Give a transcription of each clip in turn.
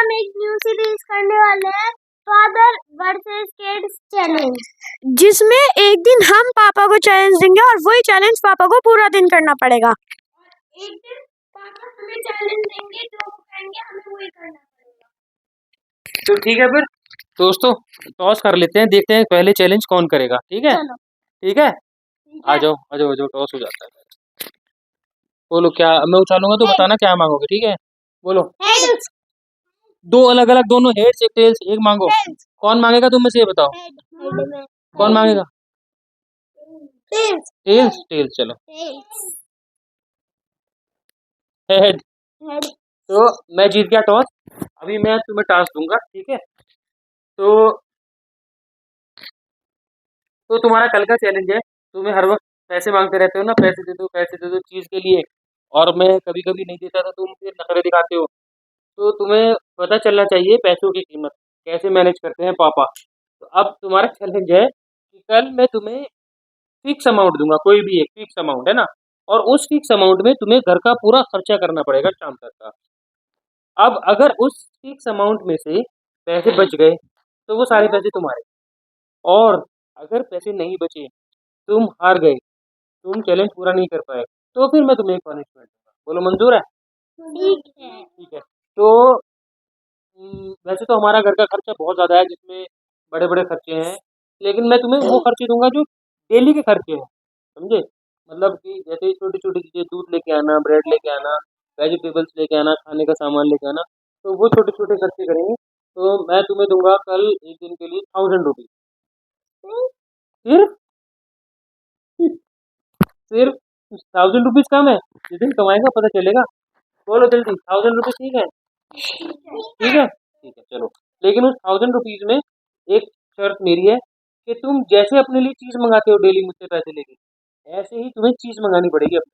हम एक new series करने वाले हैं, फादर वर्सेस किड्स चैलेंज, जिसमें एक दिन हम पापा को चैलेंज देंगे और वही चैलेंज पापा को पूरा दिन करना पड़ेगा। एक दिन पापा हमें चैलेंज देंगे, जो कहेंगे हमें वही करना पड़ेगा। तो ठीक है, फिर दोस्तों टॉस कर लेते हैं, देखते हैं पहले चैलेंज कौन करेगा। ठीक है, ठीक है, आ जाओ आ जाओ आ जाओ, टॉस हो जाता है। बोलो क्या, मैं उछालूंगा तो बताना क्या मांगोगे। ठीक है, बोलो। हेड्स। दो अलग अलग, दोनों हेड्स एक टेल्स, एक मांगो। कौन मांगेगा तुम में से ये बताओ, कौन मांगेगा? टेल्स। टेल्स, टेल्स, चलो हेड। तो मैं जीत गया टॉस। अभी मैं तुम्हें टास्क दूंगा, ठीक है? तो तुम्हारा कल का चैलेंज है, तुम्हें हर वक्त पैसे मांगते रहते हो ना, पैसे दे दो चीज़ के लिए, और मैं कभी कभी नहीं देता तो तुम फिर नखरे दिखाते हो। तो तुम्हें पता चलना चाहिए पैसों की कीमत कैसे मैनेज करते हैं पापा। तो अब तुम्हारा चैलेंज है कि कल मैं तुम्हें फिक्स अमाउंट दूंगा, कोई भी एक फिक्स अमाउंट है ना, और उस फिक्स अमाउंट में तुम्हें घर का पूरा खर्चा करना पड़ेगा शाम तक का। अब अगर उस फिक्स अमाउंट में से पैसे बच गए तो वो सारे पैसे तुम्हारे, और अगर पैसे नहीं बचे, तुम हार गए, तुम चैलेंज पूरा नहीं कर पाए, तो फिर मैं तुम्हें एक पनिशमेंट दूंगा। बोलो मंजूर है? ठीक है। ठीक है। तो वैसे तो हमारा घर का खर्चा बहुत ज़्यादा है, जिसमें बड़े बड़े खर्चे हैं, लेकिन मैं तुम्हें वो खर्चे दूंगा जो डेली के खर्चे हैं, समझे? मतलब कि जैसे छोटी छोटी चीज़ें, दूध लेके आना, ब्रेड लेके आना, वेजिटेबल्स लेके आना, खाने का सामान लेके आना, तो वो छोटे छोटे खर्चे करेंगे। तो मैं तुम्हें दूंगा कल एक दिन के लिए 1000 रुपीज़। सिर्फ सिर्फ 1000 रुपीज़ कम है? जिस दिन कमाएगा पता चलेगा। बोलो जल्दी, 1000 रुपीज़ ठीक है? ठीक है, ठीक है, चलो। लेकिन उस 1000 रुपीज़ में एक शर्त मेरी है कि तुम जैसे अपने लिए चीज़ मंगाते हो डेली मुझसे पैसे लेके, ऐसे ही तुम्हें चीज़ मंगानी पड़ेगी अपने।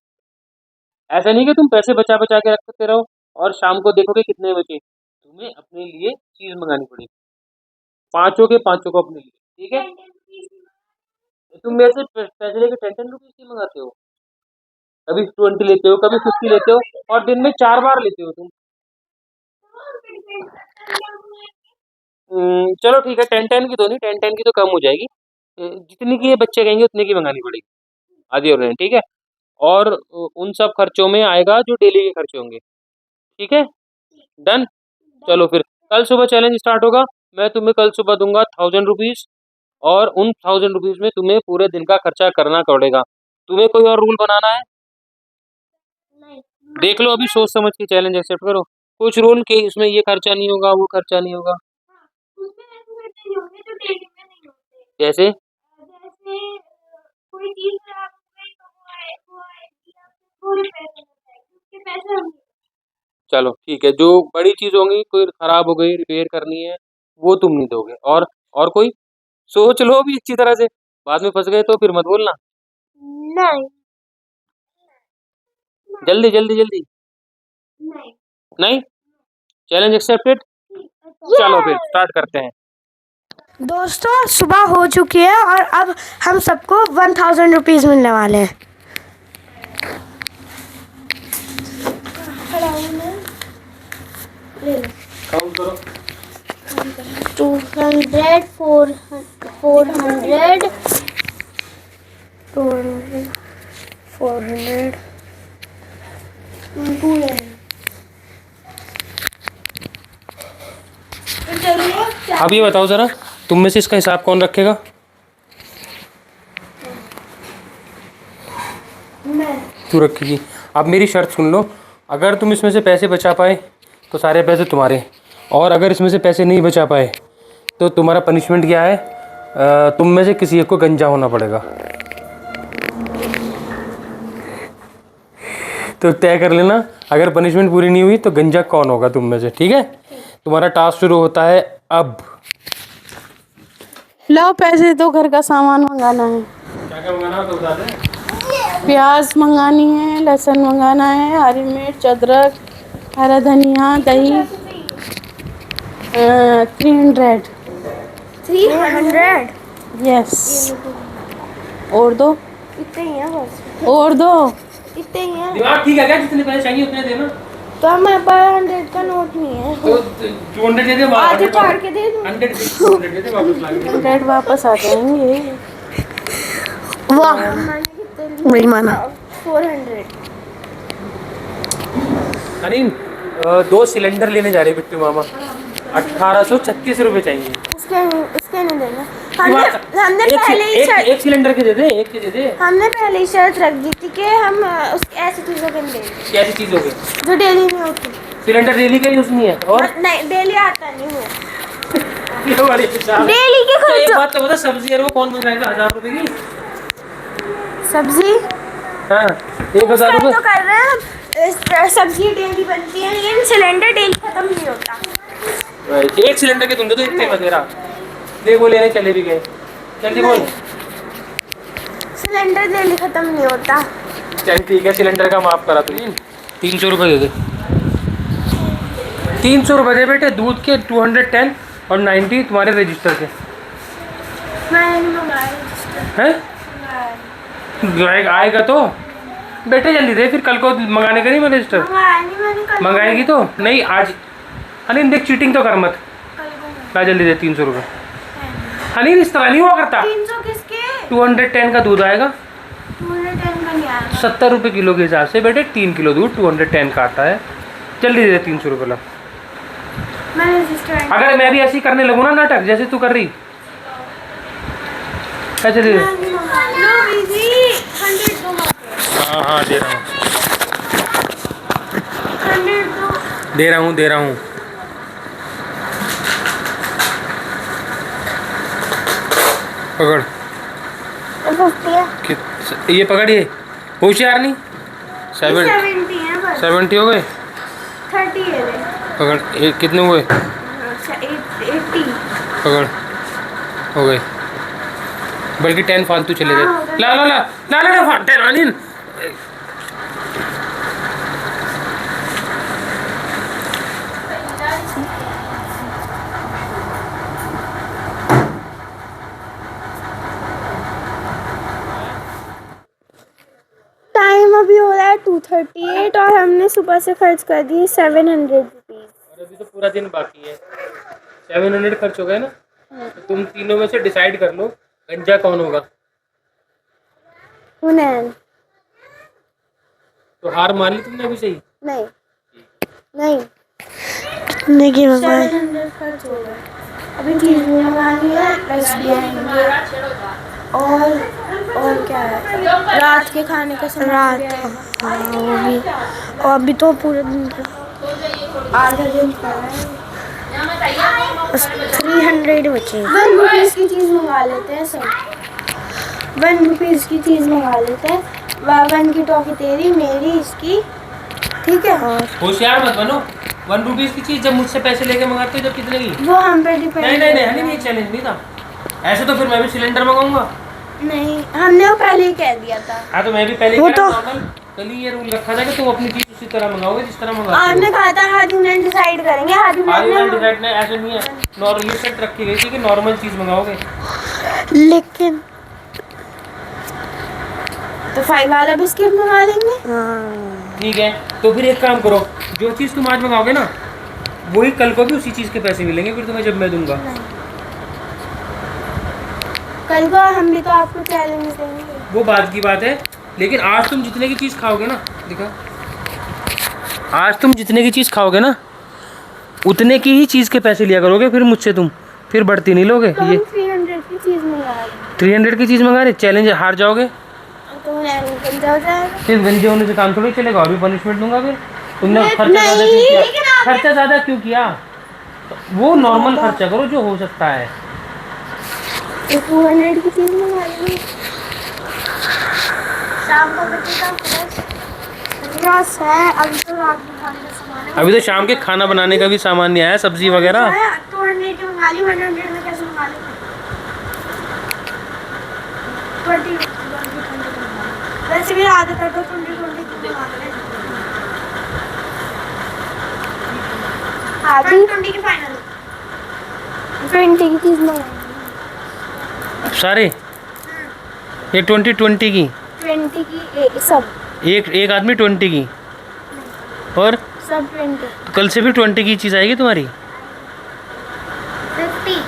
ऐसा नहीं कि तुम पैसे बचा बचा के रखते रहो और शाम को देखोगे कितने बचे। तुम्हें अपने लिए चीज़ मंगानी पड़ेगी, पाँचों के पाँचों को अपने लिए, ठीक है? तुम मेरे से पैसे लेके 10 10 रुपीज़ की मंगाते हो, कभी 20 लेते हो, कभी 50 लेते हो, और दिन में 4 बार लेते हो तुम। चलो ठीक है, 10 10 की तो नहीं, 10 10 की तो कम हो जाएगी। जितनी की ये बच्चे कहेंगे उतने की मंगानी पड़ेगी, आधी और ठीक है? और उन सब खर्चों में आएगा जो डेली के खर्चे होंगे, ठीक है? डन। चलो फिर कल सुबह चैलेंज स्टार्ट होगा। मैं तुम्हें कल सुबह दूंगा 1000 रुपीज़, और उन 1000 रुपीज़ में तुम्हें पूरे दिन का खर्चा करना पड़ेगा। तुम्हें कोई और रूल बनाना है? नहीं। देख लो, अभी सोच समझ के चैलेंज एक्सेप्ट करो। कुछ रूल के इसमें ये खर्चा नहीं होगा, वो खर्चा नहीं होगा। जैसे कोई चीज खराब हो गई तो वो आएगी, या फिर पूरे पैसे लग जाएंगे, उसके पैसे हम। चलो ठीक है, जो बड़ी चीज होंगी, कोई खराब हो गई, रिपेयर करनी है, वो तुम नहीं दोगे। और कोई सोच लो भी अच्छी तरह से, बाद में फंस गए तो फिर मत बोलना। नहीं। जल्दी जल्दी जल्दी। नहीं। नहीं, चैलेंज एक्सेप्टेड। चलो फिर स्टार्ट करते हैं। दोस्तों सुबह हो चुकी है और अब हम सबको 1000 रुपीज़ मिलने वाले हैं। काउंट करो। 200, 400, 400, 400। अब ये बताओ जरा, तुम में से इसका हिसाब कौन रखेगा? तू रखेगी। अब मेरी शर्त सुन लो, अगर तुम इसमें से पैसे बचा पाए तो सारे पैसे तुम्हारे, और अगर इसमें से पैसे नहीं बचा पाए तो तुम्हारा पनिशमेंट क्या है? तुम में से किसी एक को गंजा होना पड़ेगा। तो तय कर लेना, अगर पनिशमेंट पूरी नहीं हुई तो गंजा कौन होगा तुम में से, ठीक है? तुम्हारा टास्क शुरू होता है अब। लो पैसे दो, घर का सामान मंगाना है। क्या क्या मंगाना तो बता दे। प्याज मंगानी है, लहसुन मंगाना है, हरी मिर्च, अदरक, हरा धनिया, दही। 300। 300? यस। और दो। इतने ही है बस। और दो। इतने ही है। दिमाग ठीक है क्या? जितने पैसे चाहिए उतने देना। तो हमारे पास 100 का नोट नहीं है। तो 200 दे दे, आधे फाड़ के दे दूँ। 100 दे दे, वापस ला के। 100 वापस आ जाएंगे। वाह बड़ी माना। 400। अनिल 2 सिलेंडर लेने जा रहे बिट्टू मामा, 1836 रुपए चाहिए। उसके नहीं देना। हमने पहले ही एक सिलेंडर के दे दे, एक के दे दे। हमने पहले ही शर्त रख दी थी कि हम ऐसी चीज़ों के नहीं देंगे कैसी चीज हो गई? जो डेली नहीं होती। सिलेंडर डेली का यूज नहीं है और नहीं, डेली आता नहीं है। ये वाली हिसाब। डेली के तो एक खर्च। बात तो बता, सब्जी है वो कौन मंगाएगा 1000 रुपए की? सब्जी हाँ 1000 रुपए तो कर रहे हैं हम। सब्जी डेली बनती है लेकिन सिलेंडर डेली खत्म नहीं होता। एक सिलेंडर के तुमने तो इतने वगैरह देख, वो लेने चले भी गए। जल्दी बोल। सिलेंडर डेली खत्म नहीं होता। चल ठीक है, सिलेंडर का माफ करा तुझे। 300 रुपये दे दे। 300 रुपये दे बेटे, दूध के 210 और 90 तुम्हारे रजिस्टर के मैंने नहीं मंगाया। हैं। आएगा तो बेटे जल्दी दे, फिर कल को मंगाने का नहीं मैं रजिस्टर। मंगाएगी तो नहीं आज। अनिल देख, चीटिंग तो कर मत। ला जल्दी दे 300 रुपये। अनिल इस तरह नहीं हुआ करता। 300 किसके? 210 का दूध आएगा, 210 का नहीं आएगा। 70 रुपये किलो के हिसाब से बेटे 3 किलो दूध 210 का आता है। जल्दी दे 300 रुपये ला। मैंने रजिस्टर। अगर मैं भी ऐसी करने लगूँ ना नाटक जैसे तू कर रही, ऐसे दे दे। हाँ हाँ दे रहा हूँ, दे रहा हूँ, दे रहा हूँ। पकड़। ये पकड़िए, होशियार नहीं। 70 हो गए। 30 है। पकड़, कितने हुए? 80। पकड़, हो गए। बल्कि 10 फालतू चले गए। ला ला ला ला ला ला 10 अनिल। टाइम अभी हो रहा है 2:38 और हमने सुबह से खर्च कर दिए 700 रुपीज़। और अभी तो पूरा दिन बाकी है। 700 खर्च हो गए ना। तो तुम तीनों में से डिसाइड कर लो गंजा कौन होगा। हुनैन। तो हार मान ली तुमने अभी? सही नहीं नहीं देखिए 700 खर्च हो गए। अभी चीज़ मंगानी है, और क्या है, रात के खाने का सामान भी आएगा। हाँ वो भी। और अभी तो पूरे दिन का आधा दिन का है। बस 300 बचे। 1 रुपीज़ की चीज़ मंगा लेते हैं सब। 1 रुपीज़ की चीज़ मंगा लेते हैं। 1 की टॉफी तेरी, मेरी, इसकी, ठीक है। और होशियार मत बनो। 1 रुपीज़ की चीज़ जब मुझसे पैसे लेके मंगाते हो, जब कितने की? वो हम पे डिपेंड। नहीं ये चैलेंज नहीं था। ऐसे तो फिर मैं भी सिलेंडर मंगाऊंगा। नहीं, हमने वो पहले ही कह दिया था। हाँ तो मैं भी पहले वो कह तो रहा था, कल ही ये रूल रखा था कि तुम अपनी चीज़ उसी तरह मंगाओगे जिस तरह मंगाते हो। आपने कहा था हाथ यूनियन डिसाइड करेंगे। हाथ यूनियन डिसाइड नहीं, ऐसे नहीं है। नॉर्मल ये शर्त रखी गई थी कि नॉर्मल चीज़ मंगाओगे। लेकिन तो 5 वाला बिस्किट मंगा लेंगे। ठीक है, तो फिर एक काम करो, जो चीज़ तुम आज मंगाओगे ना वही कल को भी उसी चीज़ के पैसे मिलेंगे फिर तुम्हें, जब मैं दूंगा। कल को हम भी तो आपको चैलेंज देंगे। वो बात की बात है, लेकिन आज तुम जितने की चीज़ खाओगे ना, देखा, आज तुम जितने की चीज़ खाओगे ना उतने की ही चीज़ के पैसे लिया करोगे फिर मुझसे तुम, फिर बढ़ती नहीं लोगे। तो ये 300 की चीज़ मंगा लेंगे। 300 की चीज़ मंगा रहे, चैलेंज हार जाओगे तो गंजा हो जाएगा। फिर गंजे होने से काम थोड़ी चलेगा, और भी पनिशमेंट दूंगा फिर। तुमने खर्चा ज़्यादा क्यों नहीं, किया? लेकिन आप- खर्चा ज़्यादा क्यों किया? वो नॉर्मल खर्चा करो जो हो सकता है। 200 की चीज़ मंगा लेंगे। शाम को बचेगा फ्रेश है। अभी तो रात में खाने का सामान है। अभी तो शाम के खाना बनाने का भी सामान नहीं आया, सब्जी वगैरह। 200 की मंगा ली, 100 में कैसे मंगा लेंगे? 20 वैसे भी आदत है तो 20 की मंगा लेंगे। हाँ 20 की फाइनल। 20 की चीज़ मंगाएंगे सारे ये 20 की 20 की सब एक आदमी 20 की और सब 20। तो कल से भी 20 की चीज़ आएगी तुम्हारी। 50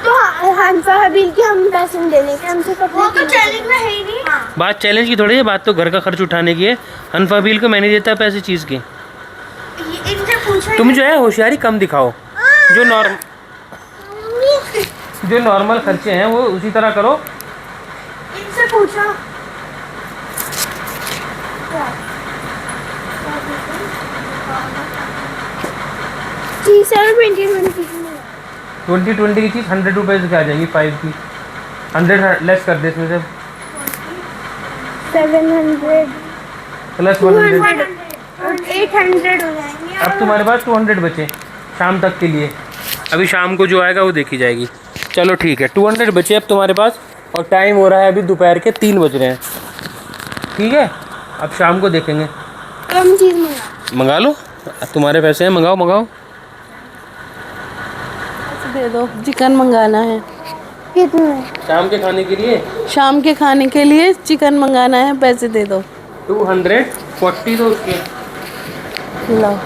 तो हंसा हबील के हम पैसे नहीं देने के, हमसे कपड़े वो तो चैलेंज में है ही नहीं। हाँ। बात चैलेंज की थोड़ी है, बात तो घर का खर्च उठाने की है। हनफाबील को मैं नहीं देता पैसे चीज़ के। इनसे पूछो तुम जो है होशियारी कम दिखाओ, जो नॉर्मल खर्चे हैं वो उसी तरह करो। इनसे पूछो। जी सर 20 की चीज़ 100 रुपये की आ जाएगी, 5 की 100 लेस कर दे इसमें से, 700 प्लस 100। 800 हो जाएंगे। अब तुम्हारे पास 200 बचे शाम तक के लिए। अभी शाम को जो आएगा वो देखी जाएगी। चलो ठीक है, 200 बचे अब तुम्हारे पास, और टाइम हो रहा है अभी दोपहर के 3 बज रहे हैं। ठीक है, अब शाम को देखेंगे। कम चीज़ मंगा लो, तुम्हारे पैसे हैं, मंगाओ मंगाओ। दे दो, चिकन मंगाना है। कितने? शाम के खाने के लिए, शाम के खाने के लिए चिकन मंगाना है, पैसे दे दो। 240 दो उसके। लाओ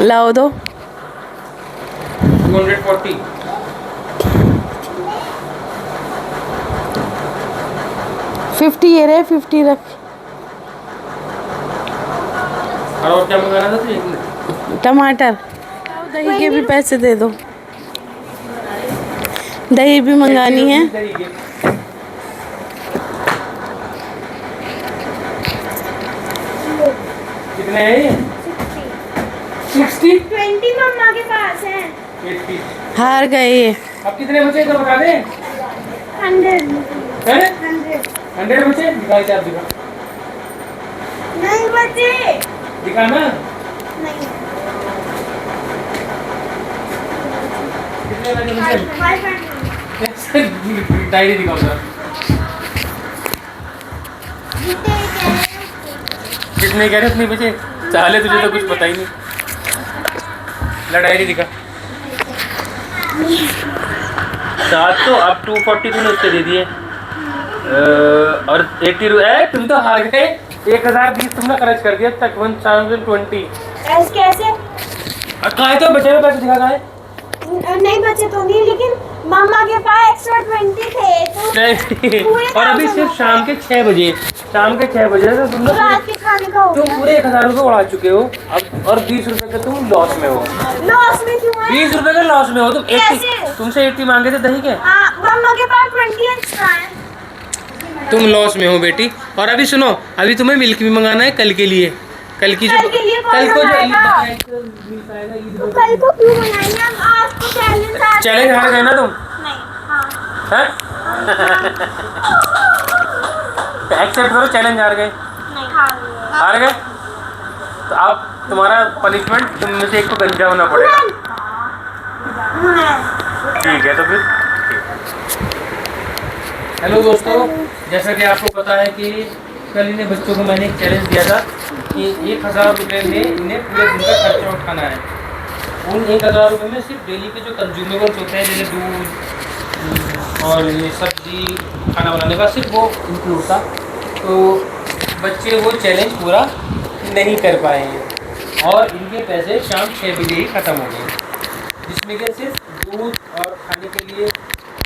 लाओ दो। 240। 50 ये रहे, 50 रख। और क्या मंगाना था तुझे? टमाटर, दही के भी पैसे दे दो। दही भी मंगानी है। कितने हैं ये? 60? 20 मम्मा के पास है। 80। हार गए ये। अब कितने बचे तो बता दे। 100 हैं? 100 100 बचे, दिखा हिसाब दिखा। नहीं बचे। दिखाना। नहीं कितने बचे? 500 डायरी दिखाओ जरा। कितने कह रहे इतने बचे? चाले तुझे तो कुछ पता ही नहीं। ला डायरी दिखा। 7 तो अब 240 तूने उससे दे दिए, और 80 तुम तो हार गए। 1020 तुमने खर्च कर दिया तक 1020। कैसे? कहाँ है तो बचे हुए पैसे दिखा, कहाँ है? नहीं बचे तो नहीं, लेकिन मम्मा के पास एक्स्ट्रा 20 थे तो नहीं। पूरे और अभी 1000 सिर्फ शाम के 6 बजे, शाम के 6 बजे तो तुम लोग रात के खाने का हो तुम गया। पूरे 1000 रुपये उड़ा चुके हो अब, और 20 रुपए का तुम लॉस में हो। लॉस में क्यों है? 20 रुपए का लॉस में हो तुम। 80 कैसे? तुमसे 80 मांगे थे दही के, हाँ, मम्मा के पास 20 एक्स्ट्रा है। तुम लॉस में हो बेटी। और अभी सुनो, अभी तुम्हें मिल्क भी मंगाना है कल के लिए। कल की जो कल के लिए कौन कल को जो मंगाएगा? मिल्क आएगा, ईद तो कल को क्यों मनाएंगे हम? आज तो चैलेंज हार गए ना तुम। नहीं। हाँ। हैं? एक्सेप्ट करो, चैलेंज हार गए। नहीं हार गए तो अब तुम्हारा पनिशमेंट, तुम में से एक को गंजा होना पड़ेगा। ठीक है तो फिर हेलो दोस्तों, जैसा कि आपको पता है कि कल इन्हें बच्चों को मैंने एक चैलेंज दिया था कि 1000 रुपये में इन्हें पूरे दिन का खर्चा उठाना है। उन 1000 रुपये में सिर्फ डेली के जो कंज्यूमेबल्स होते हैं, जैसे दूध और ये सब्जी खाना बनाने का, सिर्फ वो इंक्लूड था। तो बच्चे वो चैलेंज पूरा नहीं कर पाए हैं और इनके पैसे शाम 6 बजे ही ख़त्म हो गए, जिसमें कि सिर्फ दूध और खाने के लिए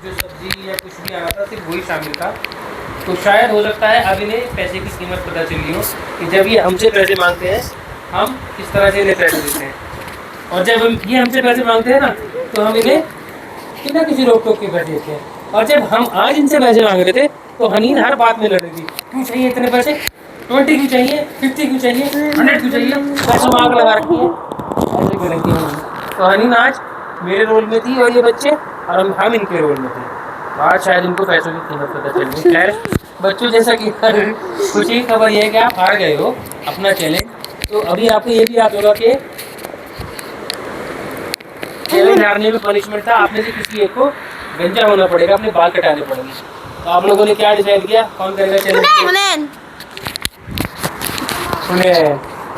जो सब्जी या कुछ भी आना था सिर्फ वही शामिल था। तो शायद हो सकता है अब इन्हें पैसे की कीमत पता चली हो कि जब ये हमसे पैसे मांगते हैं हम किस तरह से इन्हें पैसे देते हैं, और जब ये हमसे पैसे मांगते हैं ना तो हम इन्हें बिना किसी रोक टोक के पैसे देते हैं। और जब हम आज इनसे पैसे मांग रहे थे तो हनीन हर बात में लड़ रही थी, क्यों चाहिए इतने पैसे, 20 क्यों चाहिए, 50 क्यों चाहिए, 100 क्यों चाहिए, पैसों में आग लगा रखी है, ऐसे कर रखी है। तो हनीन आज मेरे रोल में थी और ये बच्चे, और हम इनके रोल में थे। आज शायद इनको पैसों की कीमत पता चल गई। खैर बच्चों, जैसा कि खुशी की खबर यह है कि आप हार गए हो अपना चैलेंज। तो अभी आपको ये भी याद होगा कि चैलेंज हारने में पनिशमेंट था, आपने से किसी एक को गंजा होना पड़ेगा, अपने बाल कटाने पड़ेंगे। तो आप लोगों ने क्या डिसाइड किया, कौन करेगा चैलेंज?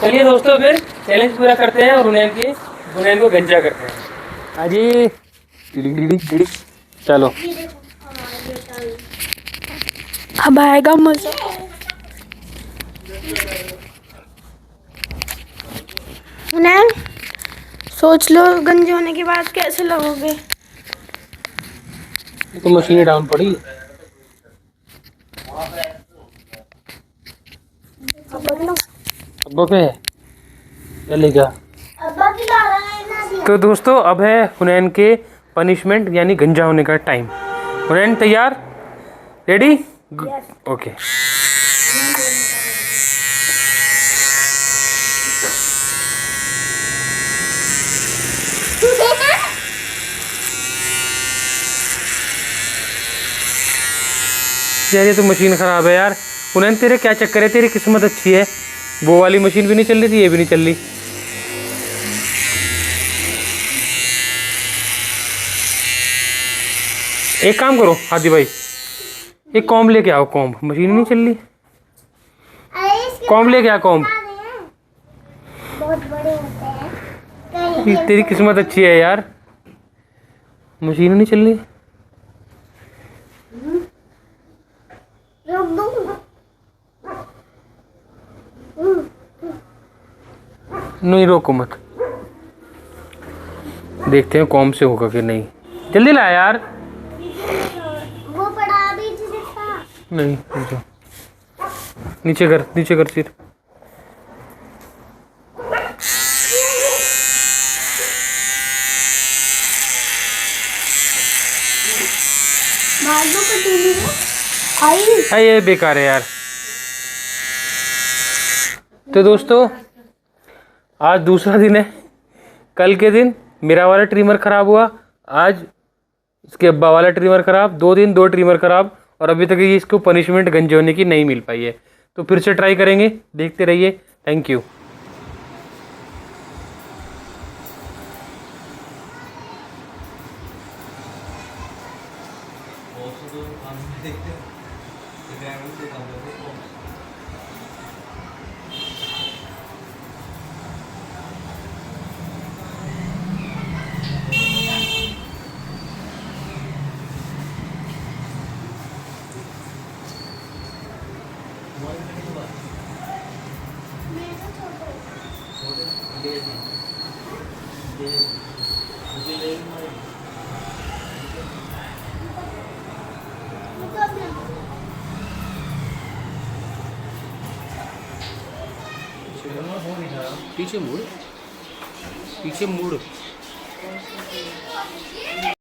चलिए दोस्तों, फिर चैलेंज पूरा करते हैं और हुनैन को गंजा करते हैं। अजी चलो, अब आएगा मजा। हुनैन, सोच लो गंजे होने के बाद कैसे लगोगे। ये तो मशीनें डाउन पड़ी। अब्बा पे चलेगा। तो दोस्तों अब है हुनैन के पनिशमेंट यानी गंजा होने का टाइम। हुनैन तैयार, रेडी? ओके। यार ये तो मशीन ख़राब है यार। हुनैन तेरे क्या चक्कर है, तेरी किस्मत अच्छी है, वो वाली मशीन भी नहीं चल रही थी, ये भी नहीं चल रही। एक काम करो हादी भाई, एक कॉम्ब लेके आओ। कॉम्ब, मशीन नहीं चल रही, कॉम्ब लेके आ। कॉम्ब बहुत बड़े होते हैं। तेरी किस्मत अच्छी है यार, मशीन नहीं चल रही। नहीं रोको मत, देखते हैं कॉम्ब से होगा कि नहीं। जल्दी ला यार। वो पड़ा भी था। नहीं नीचे कर, नीचे कर सिर। ये बेकार है यार। तो दोस्तों आज दूसरा दिन है। कल के दिन मेरा वाला ट्रिमर ख़राब हुआ, आज इसके अब्बा वाला ट्रिमर ख़राब, 2 दिन 2 ट्रिमर ख़राब, और अभी तक ये इसको पनिशमेंट गंजे होने की नहीं मिल पाई है। तो फिर से ट्राई करेंगे, देखते रहिए। Thank you. पीछे मुड़, पीछे मुड़।